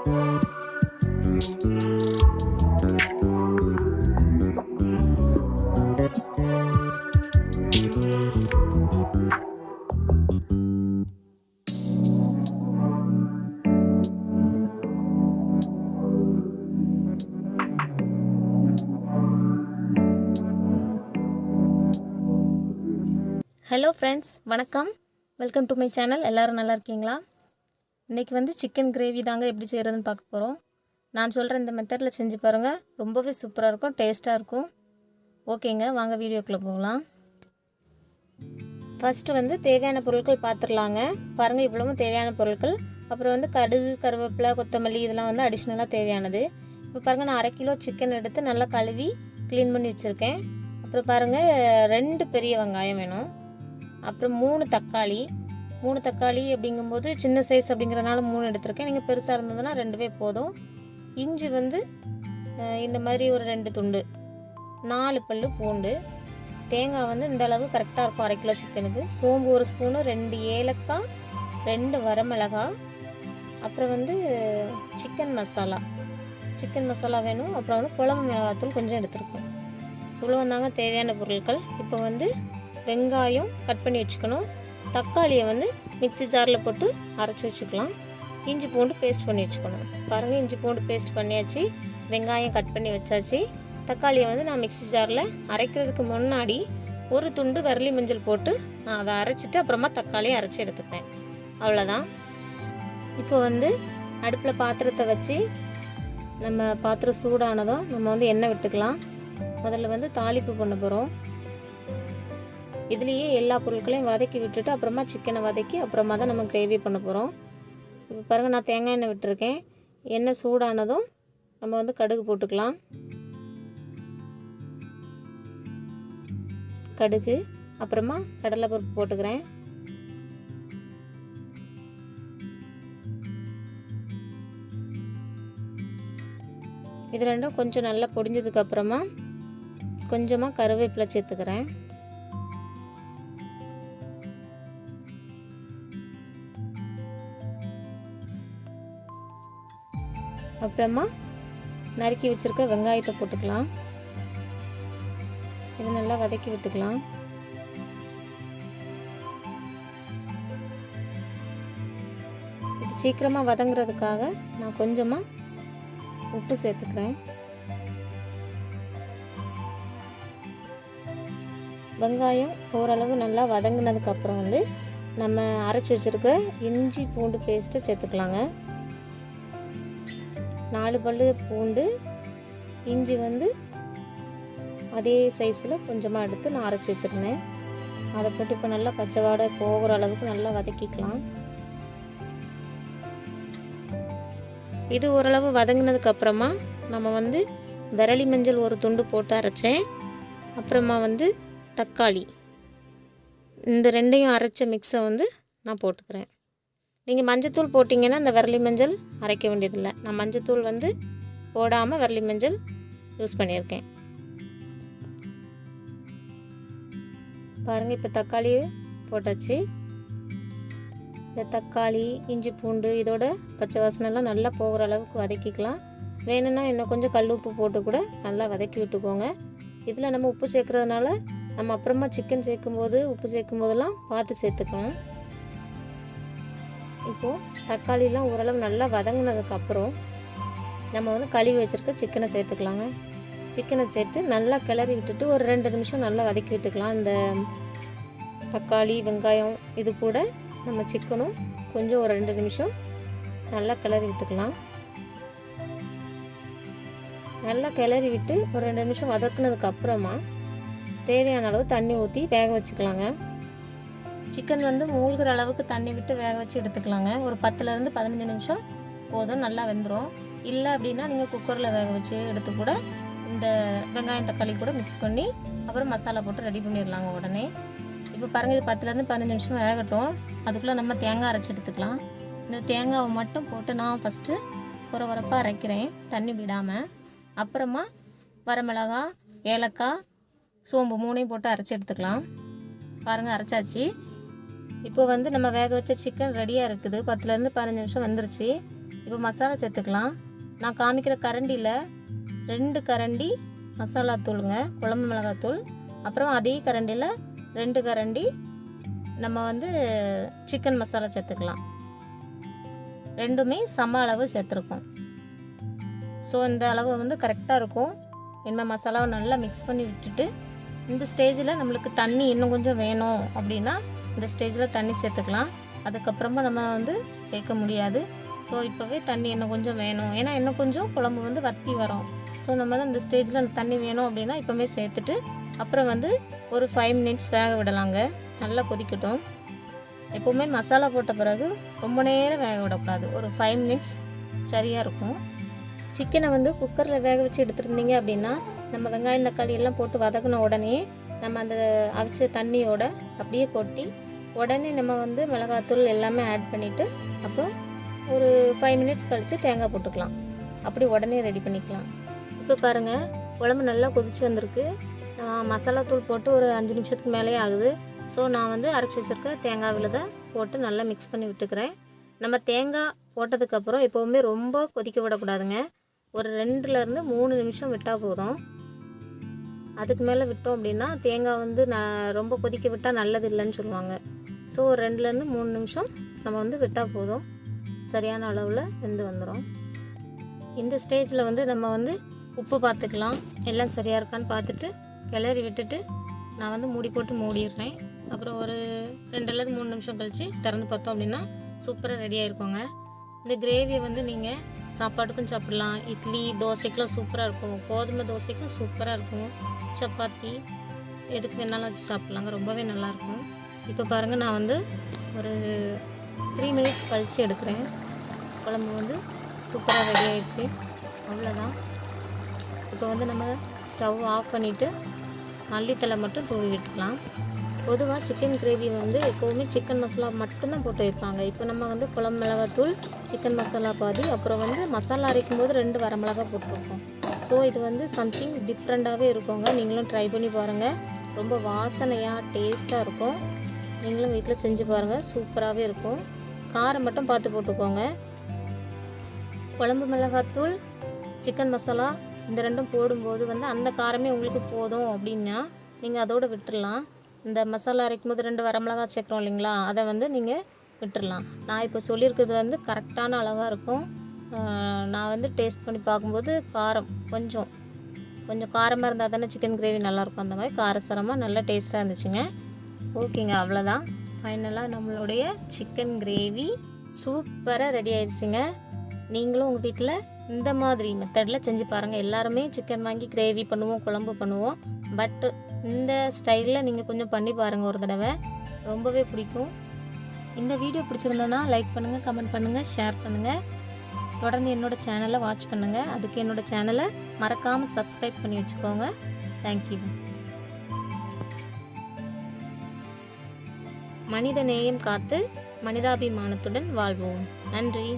Hello friends, வணக்கம். Welcome to my channel. எல்லோரும் நல்லா இருக்கீங்களா? இன்றைக்கி வந்து சிக்கன் கிரேவி தாங்க எப்படி செய்கிறதுன்னு பார்க்க போகிறோம். நான் சொல்கிற இந்த மெத்தடில் செஞ்சு பாருங்கள், ரொம்பவே சூப்பராக இருக்கும், டேஸ்ட்டாக இருக்கும். ஓகேங்க, வாங்க வீடியோக்குள்ளே போகலாம். ஃபஸ்ட்டு வந்து தேவையான பொருட்கள் பார்த்துடலாங்க. பாருங்கள், இவ்வளவும் தேவையான பொருட்கள். அப்புறம் வந்து கடுகு, கருவேப்பிலை, கொத்தமல்லி இதெல்லாம் வந்து அடிஷ்னலாக தேவையானது. இப்போ பாருங்கள், நான் 1/2 கிலோ சிக்கன் எடுத்து நல்லா கழுவி க்ளீன் பண்ணி வச்சுருக்கேன். அப்புறம் பாருங்கள், 2 பெரிய வெங்காயம் வேணும். அப்புறம் 3 தக்காளி அப்படிங்கும்போது சின்ன சைஸ் அப்படிங்கிறனால 3 எடுத்திருக்கேன். நீங்கள் பெருசாக இருந்ததுன்னா 2 போதும். இஞ்சி வந்து இந்த மாதிரி ஒரு 2 துண்டு, 4 பல்லு பூண்டு, தேங்காய் வந்து இந்த அளவு கரெக்டாக இருக்கும் 1/2 கிலோ சிக்கனுக்கு. சோம்பு 1 ஸ்பூனு, 2 ஏலக்காய், 2 வரமிளகாய், அப்புறம் வந்து சிக்கன் மசாலா வேணும். அப்புறம் வந்து குழம்பு மிளகாத்தூள் கொஞ்சம் எடுத்துருக்கேன். இவ்வளோ வந்தாங்க தேவையான பொருட்கள். இப்போ வந்து வெங்காயம் கட் பண்ணி வச்சுக்கணும். தக்காளியை வந்து மிக்ஸி ஜாரில் போட்டு அரைச்சி வச்சுக்கலாம். இஞ்சி பூண்டு பேஸ்ட் பண்ணி வச்சுக்கணும். பாருங்கள், இஞ்சி பூண்டு பேஸ்ட் பண்ணியாச்சு, வெங்காயம் கட் பண்ணி வச்சாச்சு. தக்காளியை வந்து நான் மிக்ஸி ஜாரில் அரைக்கிறதுக்கு முன்னாடி ஒரு துண்டு வரலி மஞ்சள் போட்டு நான் அதை அரைச்சிட்டு அப்புறமா தக்காளியை அரைச்சி எடுத்துப்பேன். அவ்வளோதான். இப்போ வந்து அடுப்பில் பாத்திரத்தை வச்சு நம்ம பாத்திரம் சூடானதும் நம்ம வந்து எண்ணெய் விட்டுக்கலாம். முதல்ல வந்து தாளிப்பு பண்ண போகிறோம். இதுலேயே எல்லா பொருட்களையும் வதக்கி விட்டுட்டு அப்புறமா சிக்கனை வதக்கி அப்புறமா தான் நம்ம கிரேவி பண்ண போகிறோம். இப்போ பாருங்கள், நான் தேங்காய் எண்ணெய் விட்டுருக்கேன். எண்ணெய் சூடானதும் நம்ம வந்து கடுகு போட்டுக்கலாம். கடுகு, அப்புறமா கடலைப்பருப்பு போட்டுக்கிறேன். இது ரெண்டும் கொஞ்சம் நல்லா பொடிஞ்சதுக்கு அப்புறமா கொஞ்சமாக கருவேப்பிலை சேர்த்துக்கிறேன். அப்புறமா நறுக்கி வச்சுருக்க வெங்காயத்தை போட்டுக்கலாம். இது நல்லா வதக்கி விட்டுக்கலாம். இது சீக்கிரமாக வதங்குறதுக்காக நான் கொஞ்சமாக உப்பு சேர்த்துக்கிறேன். வெங்காயம் ஓரளவு நல்லா வதங்கினதுக்கப்புறம் வந்து நம்ம அரைச்சி வச்சுருக்க இஞ்சி பூண்டு பேஸ்ட்டை சேர்த்துக்கலாங்க. 4 பல்லு பூண்டு, இஞ்சி வந்து அதே சைஸில் கொஞ்சமாக எடுத்து நான் அரைச்சி வச்சுருந்தேன். அதை போட்டு இப்போ நல்லா பச்சை வாடை போகிற அளவுக்கு நல்லா வதக்கிக்கலாம். இது ஓரளவு வதங்கினதுக்கப்புறமா நம்ம வந்து விரலி மஞ்சள் ஒரு துண்டு போட்டு அரைச்சேன். அப்புறமா வந்து தக்காளி, இந்த 2ஐயும் அரைச்ச மிக்ஸை வந்து நான் போட்டுக்கிறேன். நீங்கள் மஞ்சத்தூள் போட்டிங்கன்னா அந்த விரலி மஞ்சள் அரைக்க வேண்டியதில்லை. நான் மஞ்சத்தூள் வந்து போடாமல் விரலி மஞ்சள் யூஸ் பண்ணியிருக்கேன். பாருங்கள், இப்போ தக்காளி போட்டாச்சு. இந்த தக்காளி, இஞ்சி பூண்டு இதோட பச்சை வாசனைலாம் நல்லா போகிற அளவுக்கு வதக்கிக்கலாம். வேணும்னா இன்னும் கொஞ்சம் கல் உப்பு போட்டு கூட நல்லா வதக்கி விட்டுக்கோங்க. இதில் நம்ம உப்பு சேர்க்குறதுனால நம்ம அப்புறமா சிக்கன் சேர்க்கும்போது உப்பு சேர்க்கும் போதெல்லாம் பார்த்து சேர்த்துக்கணும். இப்போது தக்காளிலாம் ஓரளவு நல்லா வதங்கினதுக்கப்புறம் நம்ம வந்து கழுவி வச்சுருக்க சிக்கனை சேர்த்துக்கலாங்க. சிக்கனை சேர்த்து நல்லா கிளறி விட்டுட்டு ஒரு 2 நிமிஷம் நல்லா வதக்கி விட்டுக்கலாம். இந்த தக்காளி, வெங்காயம் இது கூட நம்ம சிக்கனும் கொஞ்சம் ஒரு 2 நிமிஷம் நல்லா கிளறி விட்டுக்கலாம். நல்லா கிளறி விட்டு ஒரு 2 நிமிஷம் வதக்குனதுக்கப்புறமா தேவையான அளவு தண்ணி ஊற்றி வேக வச்சுக்கலாங்க. சிக்கன் வந்து மூழ்கிற அளவுக்கு தண்ணி விட்டு வேக வச்சு எடுத்துக்கலாங்க. ஒரு 10லேருந்து 15 நிமிஷம் போதும், நல்லா வெந்துடும். இல்லை அப்படின்னா நீங்கள் குக்கரில் வேக வச்சு எடுத்து கூட இந்த வெங்காயம் தக்காளி கூட மிக்ஸ் பண்ணி அப்புறம் மசாலா போட்டு ரெடி பண்ணிடலாங்க உடனே. இப்போ பாருங்கள், இது 10லேருந்து 15 நிமிஷம் வேகட்டும். அதுக்குள்ளே நம்ம தேங்காய் அரைச்சி எடுத்துக்கலாம். இந்த தேங்காவை மட்டும் போட்டு நான் ஃபஸ்ட்டு குறப்பாக அரைக்கிறேன், தண்ணி விடாமல். அப்புறமா வரமிளகாய், ஏலக்காய், சோம்பு 3ஐயும் போட்டு அரைச்சி எடுத்துக்கலாம். பாருங்கள், அரைச்சாச்சு. இப்போ வந்து நம்ம வேக வச்ச சிக்கன் ரெடியாக இருக்குது. 10லேருந்து 15 நிமிஷம் வந்துருச்சு. இப்போ மசாலா சேர்த்துக்கலாம். நான் காமிக்கிற கரண்டியில் 2 கரண்டி மசாலா தூளுங்க, குழம்பு மிளகாத்தூள். அப்புறம் அதே கரண்டியில் 2 கரண்டி நம்ம வந்து சிக்கன் மசாலா சேர்த்துக்கலாம். ரெண்டுமே சம அளவு சேர்த்துருக்கோம். ஸோ இந்த அளவு வந்து கரெக்டாக இருக்கும். என்ன மசாலாவை நல்லா மிக்ஸ் பண்ணி விட்டுட்டு இந்த ஸ்டேஜில் நம்மளுக்கு தண்ணி இன்னும் கொஞ்சம் வேணும் அப்படின்னா இந்த ஸ்டேஜில் தண்ணி சேர்த்துக்கலாம். அதுக்கப்புறமா நம்ம வந்து சேர்க்க முடியாது. ஸோ இப்போவே தண்ணி இன்னும் கொஞ்சம் வேணும், ஏன்னா இன்னும் கொஞ்சம் குழம்பு வந்து வற்றி வரும். ஸோ நம்ம வந்து இந்த ஸ்டேஜில் தண்ணி வேணும் அப்படின்னா இப்போவே சேர்த்துட்டு அப்புறம் வந்து ஒரு 5 மினிட்ஸ் வேக விடலாங்க. நல்லா கொதிக்கட்டும். எப்போவுமே மசாலா போட்ட பிறகு ரொம்ப நேரம் வேக விடக்கூடாது. ஒரு 5 மினிட்ஸ் சரியாக இருக்கும். சிக்கனை வந்து குக்கரில் வேக வச்சு எடுத்துருந்தீங்க அப்படின்னா நம்ம வெங்காயம் தக்காளி எல்லாம் போட்டு வதக்கின உடனே நம்ம அந்த அவிச்ச தண்ணியோட அப்படியே கொட்டி உடனே நம்ம வந்து மிளகாத்தூள் எல்லாமே ஆட் பண்ணிவிட்டு அப்புறம் ஒரு 5 மினிட்ஸ் கழித்து தேங்காய் போட்டுக்கலாம். அப்படி உடனே ரெடி பண்ணிக்கலாம். இப்போ பாருங்கள், குழம்பு நல்லா கொதிச்சு வந்திருக்கு. மசாலா தூள் போட்டு ஒரு 5 நிமிஷத்துக்கு மேலேயே ஆகுது. ஸோ நான் வந்து அரைச்சி வச்சுருக்க தேங்காய் விழுதை போட்டு நல்லா மிக்ஸ் பண்ணி விட்டுக்கிறேன். நம்ம தேங்காய் போட்டதுக்கப்புறம் எப்போவுமே ரொம்ப கொதிக்க விடக்கூடாதுங்க. ஒரு 2லேருந்து 3 நிமிஷம் விட்டால் போதும். அதுக்கு மேலே விட்டோம் அப்படின்னா தேங்காய் வந்து ரொம்ப கொதிக்க விட்டால் நல்லது இல்லைன்னு சொல்லுவாங்க. ஸோ ஒரு 2லேருந்து 3 நிமிஷம் நம்ம வந்து விட்டால் போதும். சரியான அளவில் வெந்து வந்துடும். இந்த ஸ்டேஜில் வந்து நம்ம வந்து உப்பு பார்த்துக்கலாம். எல்லாம் சரியாக இருக்கான்னு பார்த்துட்டு கிளறி விட்டுட்டு நான் வந்து மூடி போட்டு மூடிடுறேன். அப்புறம் ஒரு 2லேருந்து 3 நிமிஷம் கழித்து திறந்து பார்த்தோம் அப்படின்னா சூப்பராக ரெடியாக இருக்குங்க. இந்த கிரேவியை வந்து நீங்கள் சாப்பாட்டுக்கும் சாப்பிட்லாம், இட்லி தோசைக்கெலாம் சூப்பராக இருக்கும், கோதுமை தோசைக்கும் சூப்பராக இருக்கும், சப்பாத்தி எதுக்கு வேணாலும் வச்சு சாப்பிட்லாங்க. ரொம்பவே நல்லாயிருக்கும். இப்போ பாருங்கள், நான் வந்து ஒரு 3 மினிட்ஸ் கழித்து எடுக்கிறேன். குழம்பு வந்து சூப்பராக ரெடி ஆயிடுச்சு. அவ்வளோதான். இப்போ வந்து நம்ம ஸ்டவ் ஆஃப் பண்ணிவிட்டு மல்லித்தலை மட்டும் தூவி விட்டுக்கலாம். பொதுவாக சிக்கன் கிரேவி வந்து எப்போவுமே சிக்கன் மசாலா மட்டும்தான் போட்டு வைப்பாங்க. இப்போ நம்ம வந்து குழம்பு மிளகாத்தூள், சிக்கன் மசாலா பாதி, அப்புறம் வந்து மசாலா அரைக்கும் போது 2 வரமிளகா போட்டிருக்கோம். ஸோ இது வந்து சம்திங் டிஃப்ரெண்ட்டாகவே இருக்குங்க. நீங்களும் ட்ரை பண்ணி பாருங்கள். ரொம்ப வாசனையாக டேஸ்ட்டாக இருக்கும். நீங்களும் வீட்டில் செஞ்சு பாருங்கள், சூப்பராகவே இருக்கும். காரம் மட்டும் பார்த்து போட்டுக்கோங்க. குழம்பு மிளகாத்தூள், சிக்கன் மசாலா இந்த 2ம் போடும்போது வந்து அந்த காரமே உங்களுக்கு போதும் அப்படின்னா நீங்கள் அதோடு விட்டுடலாம். இந்த மசாலா அரைக்கும் போது 2 வரமிளகா சேர்க்குறோம் இல்லைங்களா, அதை வந்து நீங்கள் விட்டுடலாம். நான் இப்போ சொல்லியிருக்கிறது வந்து கரெக்டான அளவாக இருக்கும். நான் வந்து டேஸ்ட் பண்ணி பார்க்கும்போது காரம் கொஞ்சம் காரமாக இருந்தால் தானே சிக்கன் கிரேவி நல்லாயிருக்கும். அந்த மாதிரி காரசாரமாக நல்லா டேஸ்ட்டாக இருந்துச்சுங்க. ஓகேங்க, அவ்வளோதான். ஃபைனலாக நம்மளுடைய சிக்கன் கிரேவி சூப்பராக ரெடி ஆயிடுச்சுங்க. நீங்களும் உங்கள் வீட்டில் இந்த மாதிரி மெத்தடில் செஞ்சு பாருங்கள். எல்லாருமே சிக்கன் வாங்கி கிரேவி பண்ணுவோம், குழம்பு பண்ணுவோம். பட் இந்த ஸ்டைலில் நீங்கள் கொஞ்சம் பண்ணி பாருங்கள் ஒரு தடவை. ரொம்பவே பிடிக்கும். இந்த வீடியோ பிடிச்சிருந்ததுன்னா லைக் பண்ணுங்கள், கமெண்ட் பண்ணுங்கள், ஷேர் பண்ணுங்கள். தொடர்ந்து என்னோடய சேனலை வாட்ச் பண்ணுங்கள். அதுக்கு என்னோடய சேனலை மறக்காமல் சப்ஸ்கிரைப் பண்ணி வச்சுக்கோங்க. தேங்க்யூ. மனித நேயம் காத்து மனிதாபிமானத்துடன் வாழ்வோம். நன்றி.